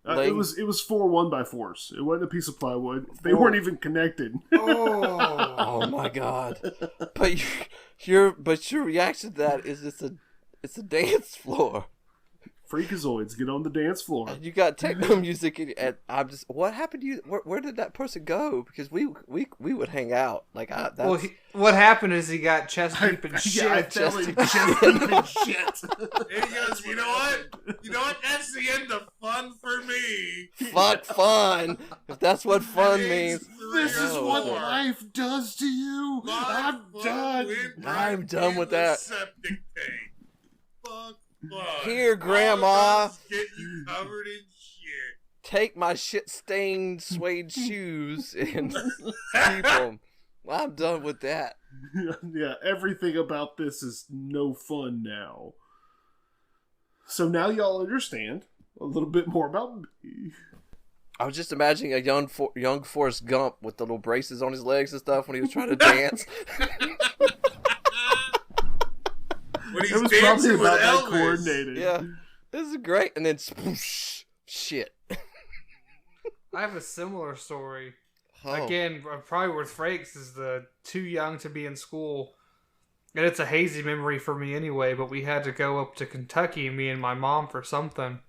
It was 4 1x4s. It wasn't a piece of plywood. They weren't even connected. Oh my god! But your reaction to that is it's a dance floor. Freakazoids, get on the dance floor. You got techno music, and I'm just. What happened to you? Where did that person go? Because we would hang out like. What happened is he got chest deep in shit. Yeah, chest deep in shit. And he goes, you know what? That's the end of fun for me. Fun. If that's what fun means. This is what life does to you. I'm done. I'm done with that. Septic tank. Fuck. Here, Grandma. Get you covered in shit. Take my shit-stained suede shoes and keep them. Well, I'm done with that. Yeah, everything about this is no fun now. So now y'all understand a little bit more about me. I was just imagining a young Forrest Gump with the little braces on his legs and stuff when he was trying to dance. It was probably about that coordinated. Yeah, this is great. And then swoosh, shit. I have a similar story. Oh. Again, probably with Frakes is the too young to be in school. And it's a hazy memory for me anyway, but we had to go up to Kentucky, me and my mom, for something.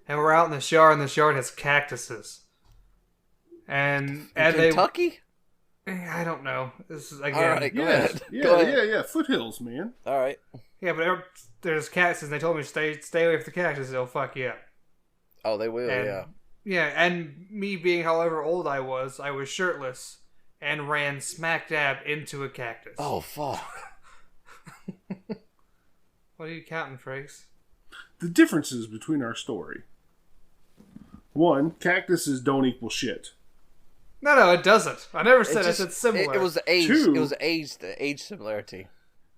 And we're out in this yard, and this yard has cactuses. And Kentucky? I don't know. This is again. All right, go ahead. Yeah. Foothills, man. All right. Yeah, but there's cactuses, and they told me stay away from the cactuses. They'll fuck you up. Oh, they will. Yeah. Yeah, and me being however old I was shirtless and ran smack dab into a cactus. Oh fuck! What are you counting, Frakes? The differences between our story. 1, cactuses don't equal shit. No, it doesn't. I never said it. It's similar. It was the age. 2, it was the age similarity.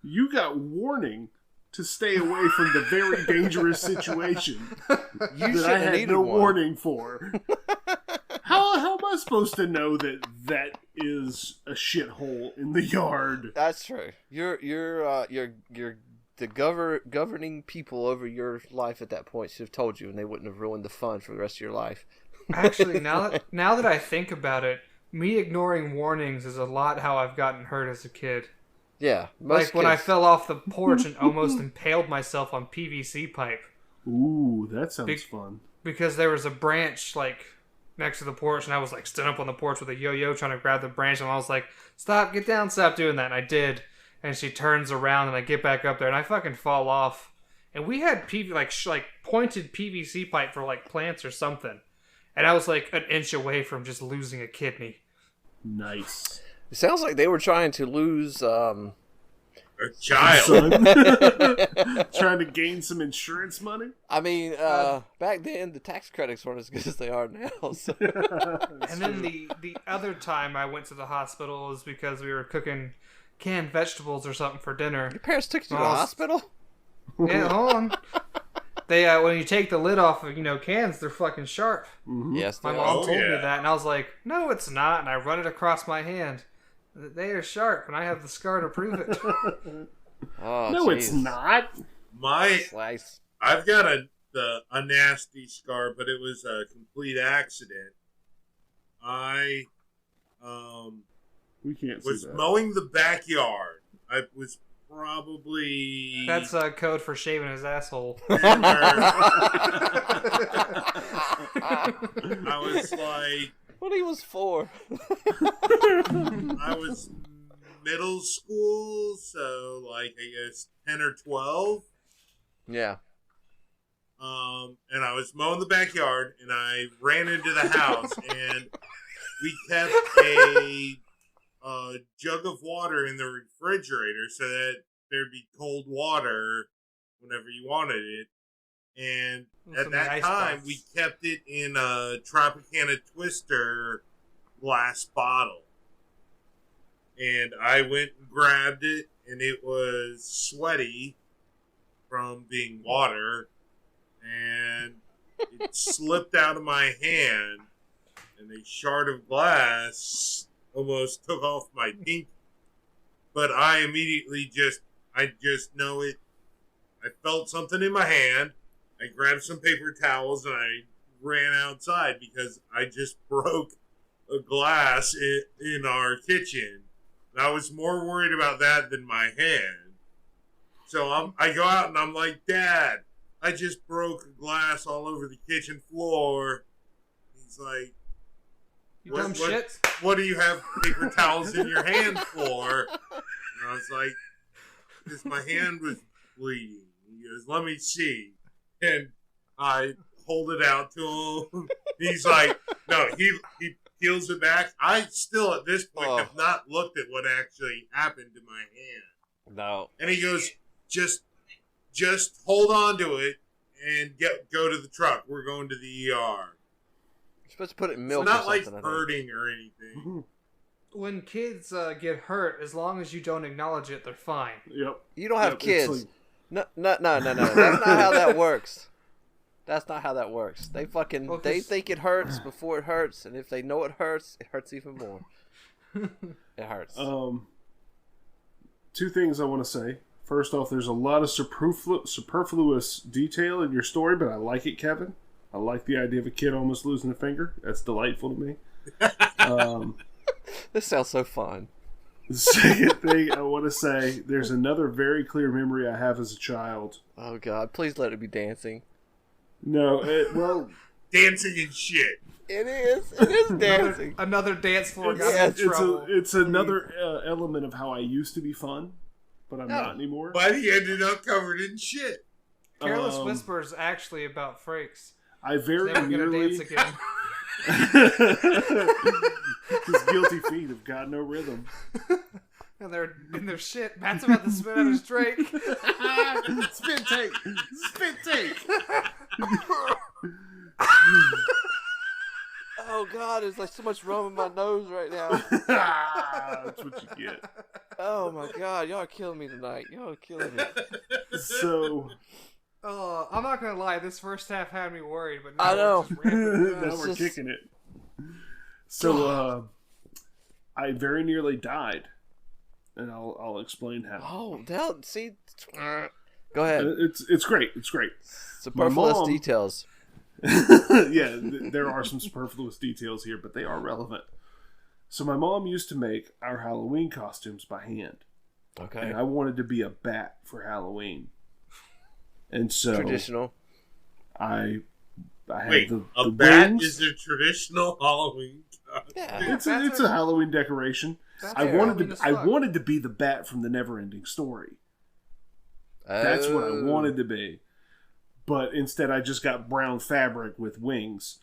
You got warning to stay away from the very dangerous situation that I had no warning for. How am I supposed to know that is a shithole in the yard? That's true. You're the governing people over your life at that point should have told you, and they wouldn't have ruined the fun for the rest of your life. Actually, now that I think about it, me ignoring warnings is a lot how I've gotten hurt as a kid. Yeah, like when I fell off the porch and almost impaled myself on PVC pipe. Ooh, that sounds fun. Because there was a branch like next to the porch, and I was like stood up on the porch with a yo-yo trying to grab the branch, and I was like, "Stop! Get down! Stop doing that!" And I did. And she turns around, and I get back up there, and I fucking fall off. And we had pointed PVC pipe for like plants or something, and I was like an inch away from just losing a kidney. Nice. It sounds like they were trying to lose a child. Trying to gain some insurance money? I mean, back then the tax credits weren't as good as they are now. So. And then the other time I went to the hospital was because we were cooking canned vegetables or something for dinner. Your parents took you to the hospital? Yeah, hold on. They when you take the lid off of cans, they're fucking sharp. Mm-hmm. Yes, my mom told me that, and I was like, "No, it's not." And I run it across my hand. They are sharp, and I have the scar to prove it. Oh, no, geez. It's not. Slice. I've got a nasty scar, but it was a complete accident. We can't was see that. Mowing the backyard. I was probably... That's code for shaving his asshole. I was like... What he was 4. I was middle school, so like I guess 10 or 12. Yeah. And I was mowing the backyard, and I ran into the house, and we kept a jug of water in the refrigerator so that there'd be cold water whenever you wanted it. And at that time, we kept it in a Tropicana Twister glass bottle. And I went and grabbed it, and it was sweaty from being water. And it slipped out of my hand, and a shard of glass almost took off my pinky. But I immediately I just know it. I felt something in my hand. I grabbed some paper towels and I ran outside because I just broke a glass in our kitchen. And I was more worried about that than my hand. So I go out and I'm like, Dad, I just broke a glass all over the kitchen floor. He's like, you dumb shit. What do you have paper towels in your hand for? And I was like, because my hand was bleeding. He goes, let me see. And I hold it out to him. He's like, no, he peels it back. I still, at this point, have not looked at what actually happened to my hand. No. And he goes, just hold on to it and go to the truck. We're going to the ER. You're supposed to put it in milk. It's not or like something, hurting or anything. When kids get hurt, as long as you don't acknowledge it, they're fine. Yep. You don't have kids. Like... No. That's not how that works. That's not how that works. They fucking they think it hurts before it hurts, and if they know it hurts even more. It hurts. Two things I want to say. First off, there's a lot of superfluous detail in your story, but I like it, Kevin. I like the idea of a kid almost losing a finger. That's delightful to me. This sounds so fun. The second thing I want to say, there's another very clear memory I have as a child. Oh, God. Please let it be dancing. No, well... Dancing and shit. It is. It is dancing. Another dance floor it's another element of how I used to be fun, but I'm not anymore. But he ended up covered in shit. Careless Whisper is actually about Frakes. I very never nearly... gonna dance again. His guilty feet have got no rhythm. And they're in their shit. Matt's about to spit out his drink. Spit take. Spit take. Oh, God, there's like so much rum in my nose right now. That's what you get. Oh, my God. Y'all are killing me tonight. Y'all are killing me. So... I'm not going to lie. This first half had me worried, but I know. Now we're kicking it. So, I very nearly died. And I'll explain how. Oh, see? Go ahead. It's great. It's great. Superfluous details. Yeah, there are some superfluous details here, but they are relevant. So my mom used to make our Halloween costumes by hand. Okay. And I wanted to be a bat for Halloween. And so... Traditional. I had Wait, the bat wings. is a traditional Halloween costume? Yeah. It's a Halloween decoration. I wanted to be the bat from the Never-Ending Story. That's what I wanted to be. But instead I just got brown fabric with wings.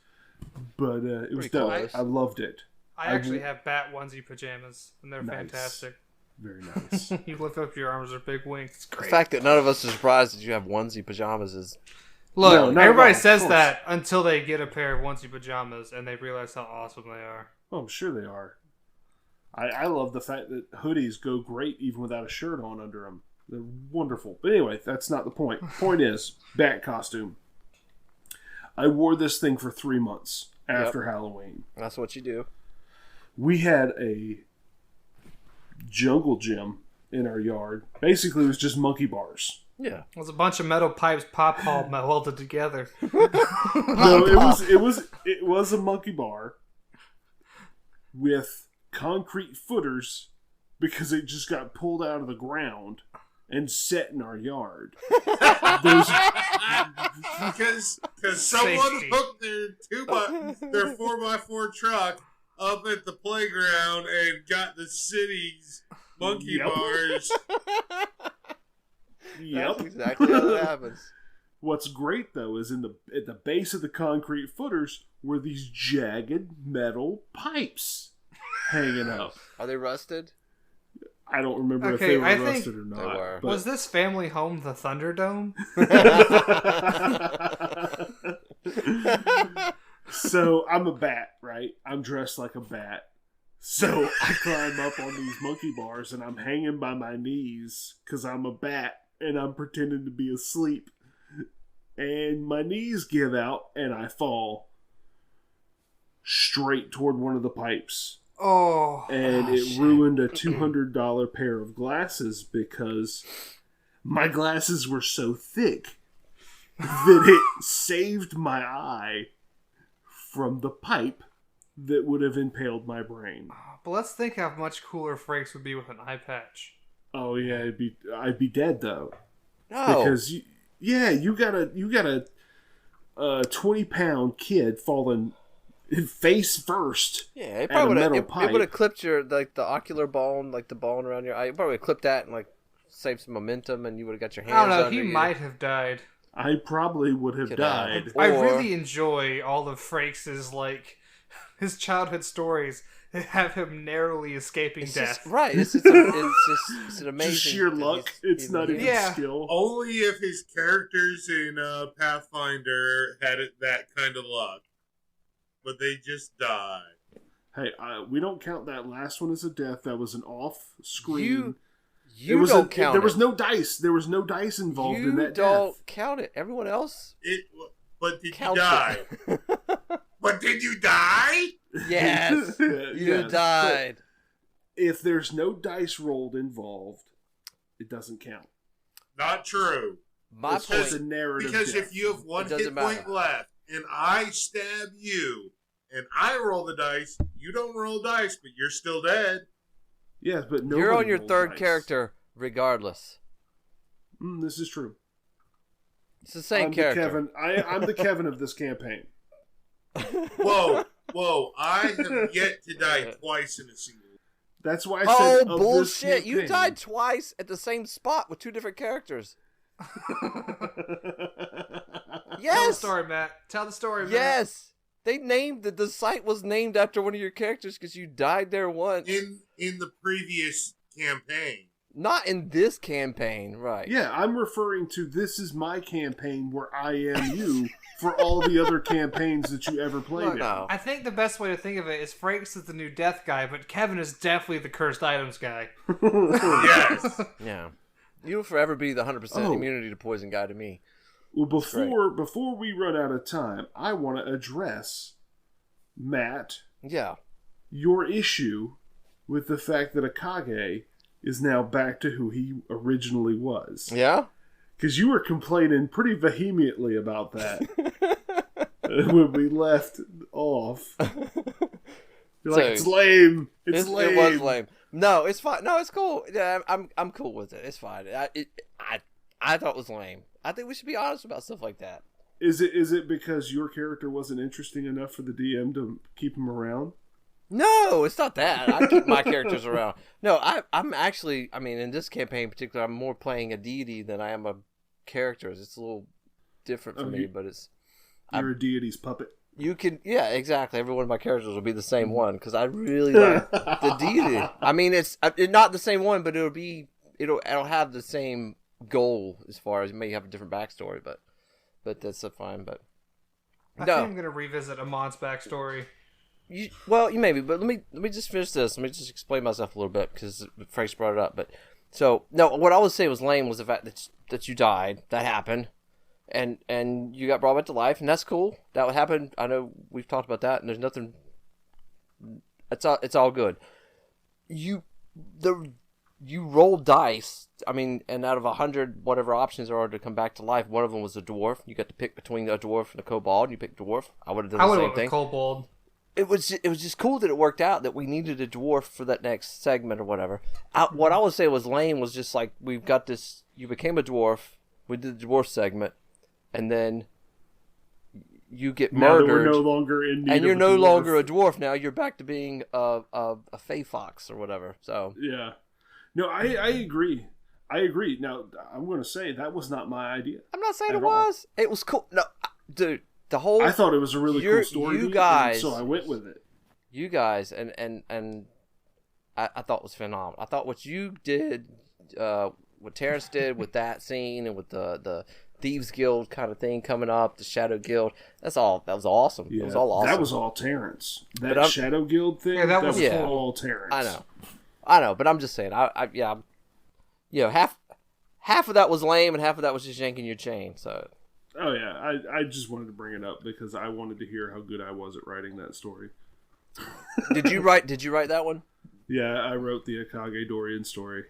But it was dope. I loved it. I actually have bat onesie pajamas, and they're fantastic. Very nice. You lift up your arms, they're big wings. It's great. The fact that none of us are surprised that you have onesie pajamas is... Look, everybody says that until they get a pair of onesie pajamas, and they realize how awesome they are. Oh, I'm sure they are. I love the fact that hoodies go great even without a shirt on under them. They're wonderful. But anyway, that's not the point. Point is, bat costume. I wore this thing for 3 months after Halloween. That's what you do. We had a jungle gym in our yard. Basically, it was just monkey bars. Yeah. It was a bunch of metal pipes pop-hauled welded together. No, it was a monkey bar with concrete footers because it just got pulled out of the ground and set in our yard. Because someone hooked their 4x4 truck up at the playground and got the city's monkey bars. That's exactly how that happens. What's great though is at the base of the concrete footers were these jagged metal pipes hanging up. Are they rusted? I don't remember if they were rusted or not. They were. But... Was this family home the Thunderdome? So I'm a bat, right? I'm dressed like a bat. So I climb up on these monkey bars and I'm hanging by my knees because I'm a bat and I'm pretending to be asleep. And my knees give out and I fall straight toward one of the pipes. Oh. And it ruined a $200 pair of glasses because my glasses were so thick that it saved my eye from the pipe that would have impaled my brain. But let's think how much cooler Frakes would be with an eye patch. Oh yeah, I'd be dead though. No. Because you got a 20-pound kid falling face first. Yeah, it probably would have clipped your the ocular bone, like the bone around your eye. You probably clipped that and saved some momentum, and you would have got your hands. I don't know. Under He you. might have died. I probably would have died. I really enjoy all of Frakes' his childhood stories that have him narrowly escaping death. It's an amazing. Just sheer luck. It's not even skill. Only if his characters in Pathfinder had that kind of luck. But they just died. Hey, we don't count that last one as a death. That was an off-screen. You don't count. There was no dice. There was no dice involved in that death. You don't count it. Everyone else. But did you die? But did you die? Yes, you died. But if there's no dice rolled involved, it doesn't count. Not true. My it's point. Just a narrative because death. if you have one hit point left and I stab you and I roll the dice, you don't roll dice, but you're still dead. Yes, but you're on your third dice. Character regardless. This is true. It's the same character. I'm the Keven of this campaign. Whoa! I have yet to die twice in a single. That's why I said. Oh bullshit! You died twice at the same spot with two different characters. Yes. Tell the story, Matt. Tell the story, Matt. Yes. They named the site was named after one of your characters because you died there once. In the previous campaign. Not in this campaign, right? Yeah, I'm referring to this is my campaign where I am you for all the other campaigns that you ever played in. I think the best way to think of it is Frakes is the new death guy, but Keven is definitely the cursed items guy. Yes. Yeah. You'll forever be the 100% immunity to poison guy to me. Well, before we run out of time, I want to address, Matt, your issue with the fact that Akage is now back to who he originally was. Yeah? Because you were complaining pretty vehemently about that when we left off. You're like, it's lame. It's lame. It was lame. No, it's fine. No, it's cool. Yeah, I'm cool with it. It's fine. I thought it was lame. I think we should be honest about stuff like that. Is it because your character wasn't interesting enough for the DM to keep him around? No, it's not that. I keep my characters around. No, I'm actually, in this campaign in particular, I'm more playing a deity than I am a character. It's a little different for me, but it's... You're a deity's puppet. You can, yeah, exactly. Every one of my characters will be the same one, because I really like the deity. It's not the same one, but it'll have the same goal as far as it may have a different backstory, but that's fine. But I think I'm gonna revisit Amon's backstory. You maybe, but let me just finish this. Let me just explain myself a little bit because Frakes brought it up. But so no, what I would say was lame was the fact that you died. That happened, and you got brought back to life, and that's cool. That would happen. I know we've talked about that, and there's nothing. It's all good. You roll dice. And out of 100 whatever options there are to come back to life, one of them was a dwarf. You got to pick between a dwarf and a kobold. You picked dwarf. I would have done the same thing. Kobold. It was just cool that it worked out that we needed a dwarf for that next segment or whatever. What I would say was lame was just like we've got this. You became a dwarf. We did the dwarf segment, and then you get murdered. Now we're no longer in need and you're of no dwarf. longer a dwarf. Now you're back to being a fey fox or whatever. So yeah, no, I agree. I agree. Now I'm going to say that was not my idea. I'm not saying it was. It was cool. No, dude. I thought it was a really cool story. You guys, so I went with it. You guys, and I thought it was phenomenal. I thought what you did, what Terrence did with that scene and with the Thieves Guild kind of thing coming up, the Shadow Guild. That was awesome. Yeah, it was all awesome. That was all Terrence. That Shadow Guild thing. That was all Terrence. I know, but I'm just saying. Half of that was lame, and half of that was just yanking your chain. So. Oh yeah, I just wanted to bring it up because I wanted to hear how good I was at writing that story. Did you write that one? Yeah, I wrote the Akage Dorian story.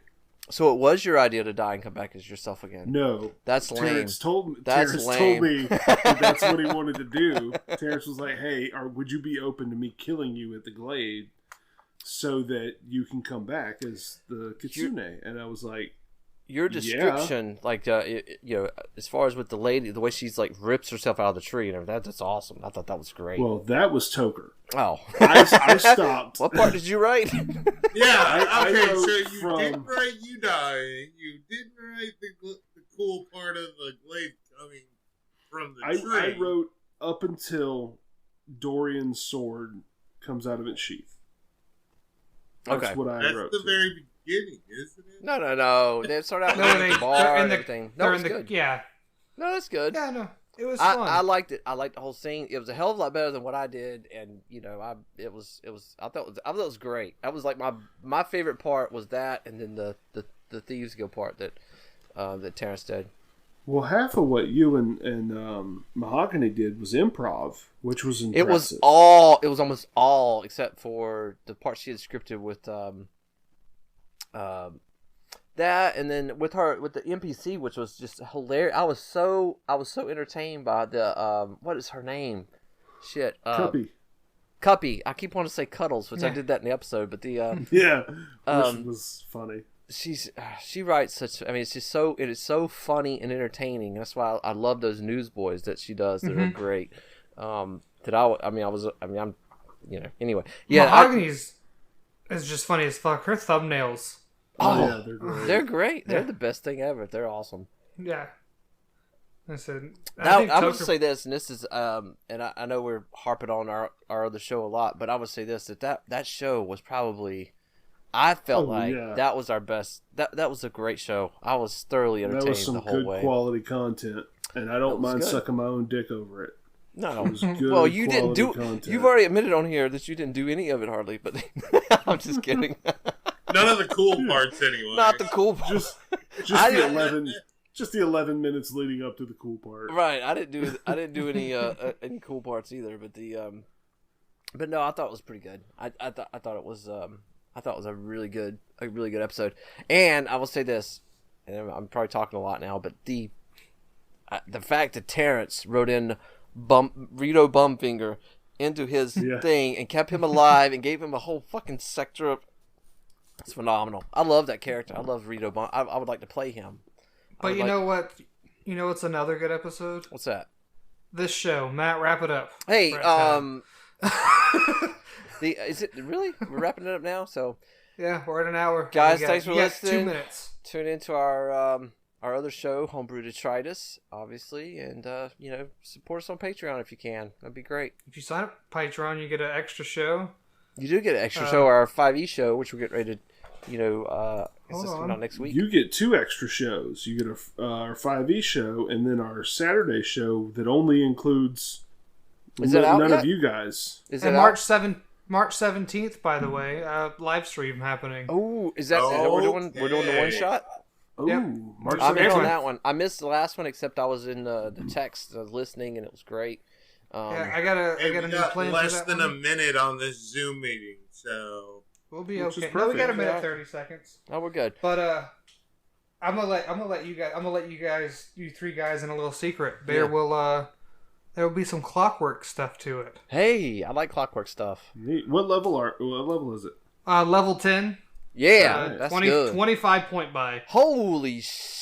So it was your idea to die and come back as yourself again? No. That's lame. Terrence told me That's lame. that that's what he wanted to do. Terrence was like, hey, would you be open to me killing you at the Glade so that you can come back as the Kitsune? And I was like, your description, like, as far as with the lady, the way she's like rips herself out of the tree and everything, that's awesome. I thought that was great. Well, that was Toker. Oh. I stopped. What part did you write? Yeah, okay, so you from... didn't write you dying. You didn't write the cool part of the Glade coming from the tree. I wrote up until Dorian's sword comes out of its sheath. That's what I wrote. That's the very beginning, isn't it? No. They start out with the bar and everything. No, it's good. Yeah. No, that's good. Yeah, no. It was fun. I liked it. I liked the whole scene. It was a hell of a lot better than what I did, and I thought it was great. That was like my favorite part was that, and then the Thieves Guild part that Terrence did. Well, half of what you and Mahogany did was improv, which was impressive. It was almost all except for the part she had scripted with that, and then with the NPC, which was just hilarious. I was so entertained by the what is her name? Shit, Cuppy. I keep wanting to say Cuddles, which I did that in the episode, but the which was funny. She writes such. I mean, it's just so it is so funny and entertaining. That's why I love those newsboys that she does. They're great. Anyway, yeah. Mahogany's is just funny as fuck. Her thumbnails. Yeah, they're great. They're the best thing ever. They're awesome. Yeah. I would say this, and this is, and I know we're harping on our other show a lot, but I would say this, that show was probably, I felt that was our best. That was a great show. I was thoroughly entertained the whole way. That was some good quality content, and I don't mind sucking my own dick over it. No, it was good. Well, you didn't do. Content. You've already admitted on here that you didn't do any of it hardly, but I'm just kidding. None of the cool parts, anyway. Not the cool parts. Just the 11 minutes leading up to the cool part. Right. I didn't do any cool parts either. But no, I thought it was pretty good. I thought it was a really good episode. And I will say this, and I'm probably talking a lot now, but the fact that Terrence wrote in Rito Bumfinger into his thing and kept him alive and gave him a whole fucking sector of. It's phenomenal. I love that character. I love Rito Bump. I would like to play him. But you know what? You know what's another good episode? What's that? This show. Matt, wrap it up. Hey, is it really? We're wrapping it up now, so. Yeah, we're at an hour. Guys, thanks for listening. 2 minutes. Tune into our other show, Homebrew Detritus, obviously, and support us on Patreon if you can. That'd be great. If you sign up Patreon, you get an extra show. You do get an extra show, our 5e show, which we're getting ready to, it's coming out next week. You get 2 extra shows. You get our 5e show, and then our Saturday show that only includes none of you guys. Is it March 17th, by the way, live stream happening. Oh, is that we're doing the one shot? Oh, yep. I'm in on that one. I missed the last one, except I was in the text listening, and it was great. I got a new plan. Less than a minute on this Zoom meeting, so we'll be okay. No, we got a minute 30 seconds. Oh, we're good. But I'm gonna let you guys, you 3 guys, in a little secret. There will be some clockwork stuff to it. Hey, I like clockwork stuff. Neat. What level is it? Level 10. Yeah, that's good. 25 point buy. Holy shit.